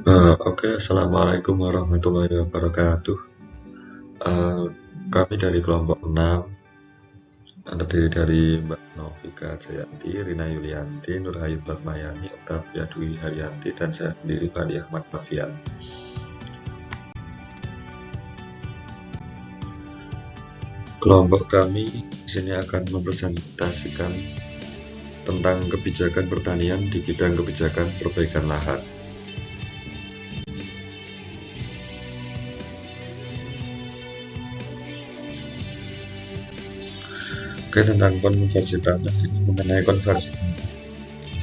Oke, Assalamualaikum warahmatullahi wabarakatuh. Eh, Kami dari kelompok 6 terdiri dari Mbak Novika Jayanti, Rina Yulianti, Nurhayu Batmayani, Octavia Dwi Haryanti, dan saya sendiri Fandi Ahmad Rafian. Kelompok kami di sini akan mempresentasikan tentang kebijakan pertanian di bidang kebijakan perbaikan lahan. Oke, tentang konversi tanah ini mengenai konversi tanah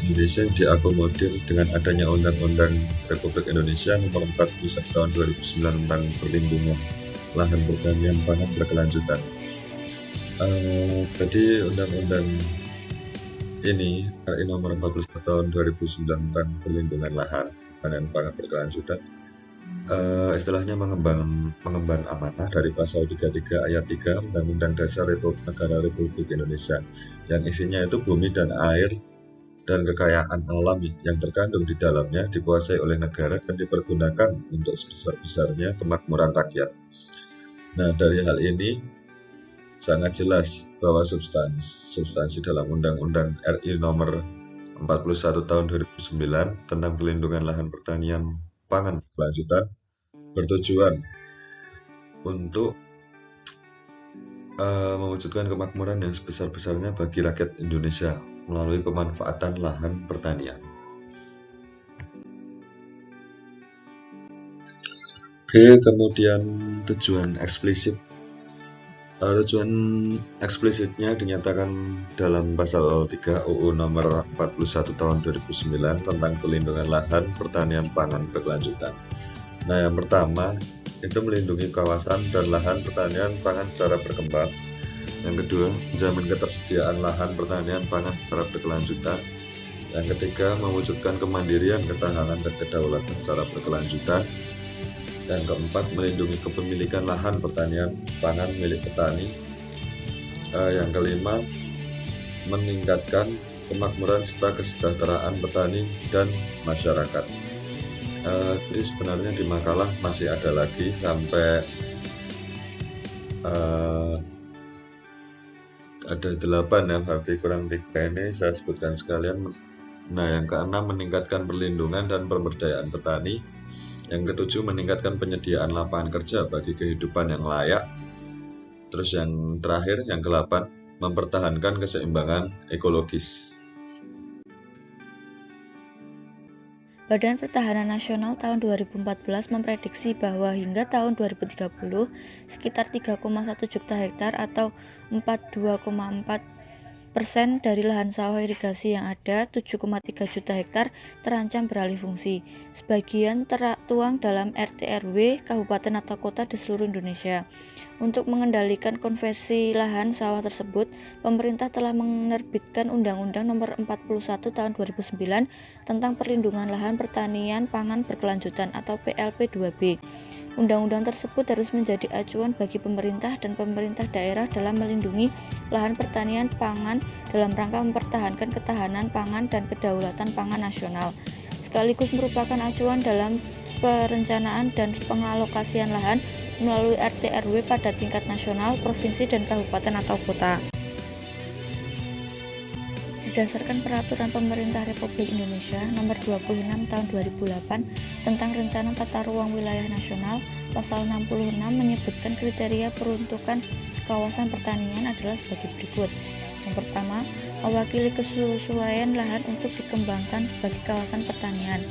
Indonesia yang diakomodir dengan adanya Undang-Undang Republik Indonesia Nomor 41 Tahun 2009 tentang perlindungan lahan pertanian pangan berkelanjutan. Jadi Undang-Undang ini RI Nomor 41 Tahun 2009 tentang perlindungan lahan pertanian pangan berkelanjutan istilahnya mengemban amanah dari pasal 33 ayat 3 Undang-Undang Dasar Negara Republik Indonesia yang isinya itu bumi dan air dan kekayaan alam yang terkandung di dalamnya dikuasai oleh negara dan dipergunakan untuk sebesar-besarnya kemakmuran rakyat. Nah, dari hal ini sangat jelas bahwa substansi dalam Undang-Undang RI Nomor 41 Tahun 2009 tentang pelindungan lahan pertanian pangan berkelanjutan bertujuan untuk mewujudkan kemakmuran yang sebesar-besarnya bagi rakyat Indonesia melalui pemanfaatan lahan pertanian. Oke, kemudian tujuan eksplisitnya dinyatakan dalam pasal 3 UU Nomor 41 Tahun 2009 tentang pelindungan lahan pertanian pangan berkelanjutan. Nah, yang pertama itu melindungi kawasan dan lahan pertanian pangan secara berkembang. Yang kedua, menjamin ketersediaan lahan pertanian pangan secara berkelanjutan. Yang ketiga, mewujudkan kemandirian, ketahanan, dan kedaulatan secara berkelanjutan. Yang keempat, melindungi kepemilikan lahan pertanian pangan milik petani. Yang kelima, meningkatkan kemakmuran serta kesejahteraan petani dan masyarakat. Jadi sebenarnya di makalah masih ada lagi sampai ada 8 ya, berarti kurang 3 ini saya sebutkan sekalian. Nah, yang keenam meningkatkan perlindungan dan pemberdayaan petani. Yang ketujuh meningkatkan penyediaan lapangan kerja bagi kehidupan yang layak. Terus yang terakhir, yang ke-8, mempertahankan keseimbangan ekologis. Badan Pertahanan Nasional tahun 2014 memprediksi bahwa hingga tahun 2030 sekitar 3,1 juta hektar atau 42,4% dari lahan sawah irigasi yang ada, 7,3 juta hektar terancam beralih fungsi. Sebagian tertuang dalam RT RW kabupaten atau kota di seluruh Indonesia. Untuk mengendalikan konversi lahan sawah tersebut, pemerintah telah menerbitkan Undang-Undang Nomor 41 Tahun 2009 tentang perlindungan lahan pertanian pangan berkelanjutan atau PLP 2B. Undang-undang tersebut harus menjadi acuan bagi pemerintah dan pemerintah daerah dalam melindungi lahan pertanian pangan dalam rangka mempertahankan ketahanan pangan dan kedaulatan pangan nasional, sekaligus merupakan acuan dalam perencanaan dan pengalokasian lahan melalui RT RW pada tingkat nasional, provinsi, dan kabupaten atau kota. Berdasarkan Peraturan Pemerintah Republik Indonesia Nomor 26 Tahun 2008 tentang Rencana Tata Ruang Wilayah Nasional, Pasal 66 menyebutkan kriteria peruntukan kawasan pertanian adalah sebagai berikut. Yang pertama, mewakili kesesuaian lahan untuk dikembangkan sebagai kawasan pertanian.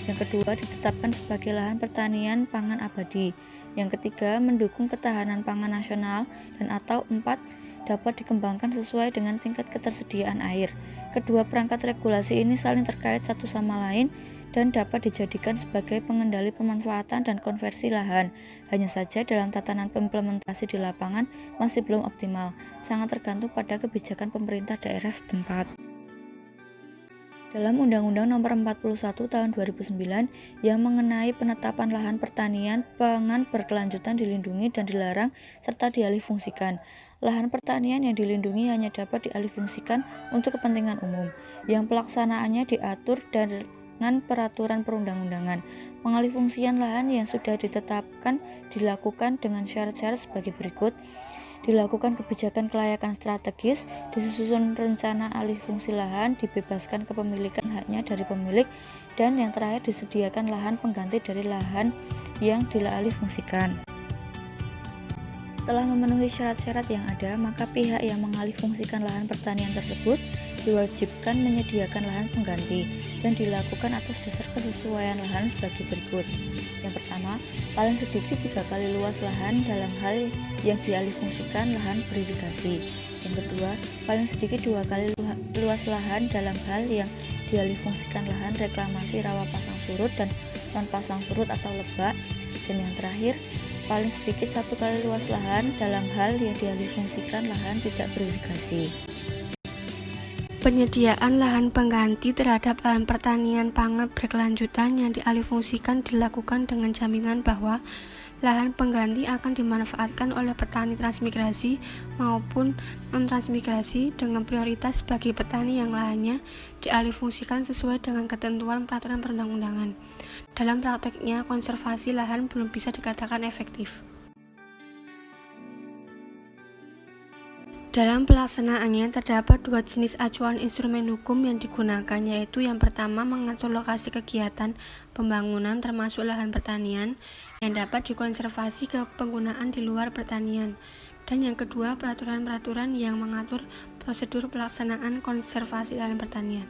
Yang kedua, ditetapkan sebagai lahan pertanian pangan abadi. Yang ketiga, mendukung ketahanan pangan nasional. Dan atau 4, dapat dikembangkan sesuai dengan tingkat ketersediaan air. Kedua perangkat regulasi ini saling terkait satu sama lain dan dapat dijadikan sebagai pengendali pemanfaatan dan konversi lahan. Hanya saja dalam tatanan implementasi di lapangan masih belum optimal, sangat tergantung pada kebijakan pemerintah daerah setempat. Dalam Undang-Undang Nomor 41 Tahun 2009 yang mengenai penetapan lahan pertanian pangan berkelanjutan dilindungi dan dilarang serta dialihfungsikan. Lahan pertanian yang dilindungi hanya dapat dialihfungsikan untuk kepentingan umum, yang pelaksanaannya diatur dengan dengan peraturan perundang-undangan. Pengalihfungsian lahan yang sudah ditetapkan dilakukan dengan syarat-syarat sebagai berikut. Dilakukan kebijakan kelayakan strategis, disusun rencana alih fungsi lahan, dibebaskan kepemilikan haknya dari pemilik, dan yang terakhir disediakan lahan pengganti dari lahan yang dialih fungsikan. Setelah memenuhi syarat-syarat yang ada, maka pihak yang mengalih fungsikan lahan pertanian tersebut diwajibkan menyediakan lahan pengganti dan dilakukan atas dasar kesesuaian lahan sebagai berikut. Yang pertama, paling sedikit 3 kali luas lahan dalam hal yang dialih fungsikan lahan beririgasi. Yang kedua, paling sedikit 2 kali luas lahan dalam hal yang dialih fungsikan lahan reklamasi rawa pasang surut dan non pasang surut atau lebak. Dan yang terakhir, paling sedikit 1 kali luas lahan dalam hal yang dialih fungsikan lahan tidak beririgasi. Penyediaan lahan pengganti terhadap lahan pertanian pangan berkelanjutan yang dialihfungsikan dilakukan dengan jaminan bahwa lahan pengganti akan dimanfaatkan oleh petani transmigrasi maupun non-transmigrasi dengan prioritas bagi petani yang lahannya dialihfungsikan sesuai dengan ketentuan peraturan perundang-undangan. Dalam prakteknya, konservasi lahan belum bisa dikatakan efektif. Dalam pelaksanaannya terdapat 2 jenis acuan instrumen hukum yang digunakan, yaitu yang pertama mengatur lokasi kegiatan pembangunan termasuk lahan pertanian yang dapat dikonservasi ke penggunaan di luar pertanian, dan yang kedua peraturan-peraturan yang mengatur prosedur pelaksanaan konservasi lahan pertanian.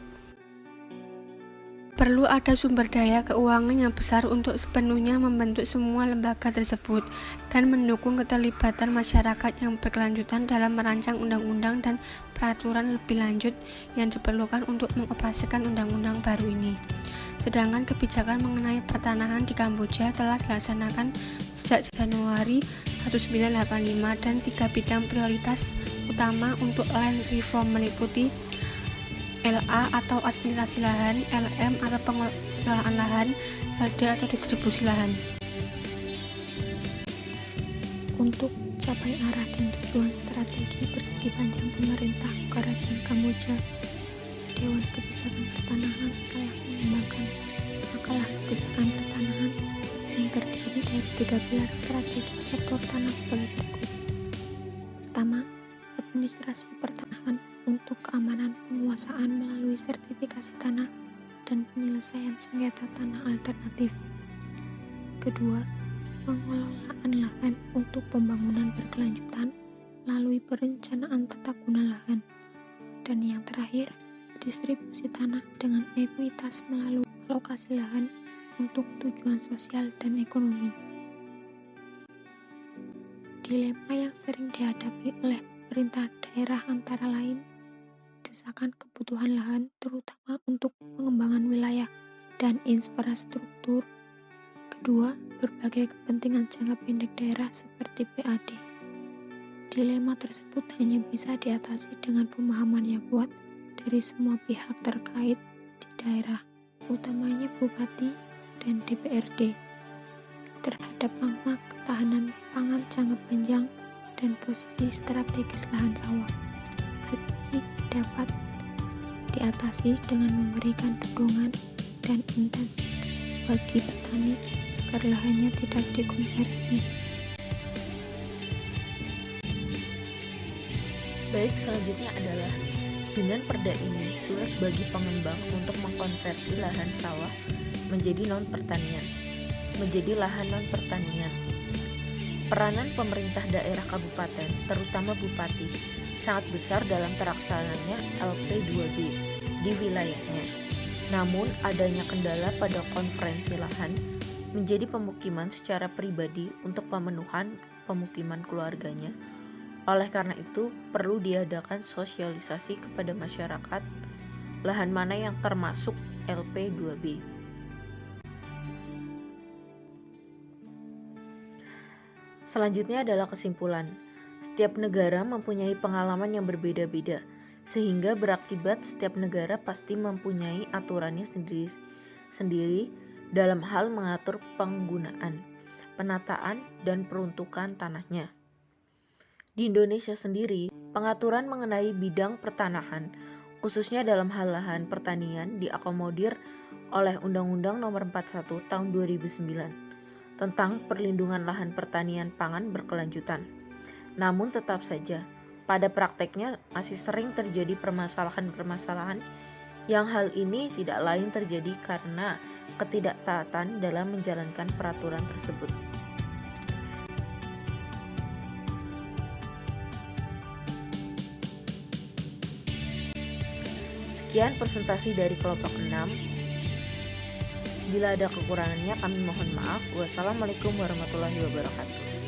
Perlu ada sumber daya keuangan yang besar untuk sepenuhnya membentuk semua lembaga tersebut dan mendukung keterlibatan masyarakat yang berkelanjutan dalam merancang undang-undang dan peraturan lebih lanjut yang diperlukan untuk mengoperasikan undang-undang baru ini. Sedangkan kebijakan mengenai pertanahan di Kamboja telah dilaksanakan sejak Januari 1985 dan 3 bidang prioritas utama untuk land reform meliputi LA atau administrasi lahan, LM atau pengelolaan lahan, LD atau distribusi lahan. Untuk mencapai arah dan tujuan strategi persegi panjang pemerintah Kerajaan Kamboja, Dewan Kebijakan Pertanahan telah mengembangkan makalah kebijakan pertanahan yang terdiri dari 3 pilar strategi sektor tanah sebagai berikut. Pertama, administrasi pertanahan untuk keamanan penguasaan melalui sertifikasi tanah dan penyelesaian sengketa tanah alternatif. Kedua, pengelolaan lahan untuk pembangunan berkelanjutan melalui perencanaan tata guna lahan. Dan yang terakhir, distribusi tanah dengan ekuitas melalui alokasi lahan untuk tujuan sosial dan ekonomi. Dilema yang sering dihadapi oleh pemerintah daerah antara lain desakan kebutuhan lahan terutama untuk pengembangan wilayah dan infrastruktur. Kedua, berbagai kepentingan jangka pendek daerah seperti PAD. Dilema tersebut hanya bisa diatasi dengan pemahaman yang kuat dari semua pihak terkait di daerah, utamanya Bupati dan DPRD, terhadap makna ketahanan pangan jangka panjang dan posisi strategis lahan sawah. Hal ini dapat diatasi dengan memberikan dukungan dan insentif bagi petani agar lahannya tidak dikonversi. Baik, selanjutnya adalah dengan perda ini sulit bagi pengembang untuk mengkonversi lahan sawah menjadi non-pertanian, menjadi lahan non-pertanian. Peranan pemerintah daerah kabupaten, terutama bupati, sangat besar dalam terlaksananya LP2B di wilayahnya. Namun, adanya kendala pada konferensi lahan menjadi pemukiman secara pribadi untuk pemenuhan pemukiman keluarganya. Oleh karena itu, perlu diadakan sosialisasi kepada masyarakat lahan mana yang termasuk LP2B. Selanjutnya adalah kesimpulan. Setiap negara mempunyai pengalaman yang berbeda-beda, sehingga berakibat setiap negara pasti mempunyai aturannya sendiri dalam hal mengatur penggunaan, penataan, dan peruntukan tanahnya. Di Indonesia sendiri, pengaturan mengenai bidang pertanahan khususnya dalam hal lahan pertanian diakomodir oleh Undang-Undang Nomor 41 Tahun 2009 tentang perlindungan lahan pertanian pangan berkelanjutan. Namun tetap saja, pada prakteknya masih sering terjadi permasalahan-permasalahan yang hal ini tidak lain terjadi karena ketidaktaatan dalam menjalankan peraturan tersebut. Sekian presentasi dari kelompok 6. Bila ada kekurangannya kami mohon maaf. Wassalamualaikum warahmatullahi wabarakatuh.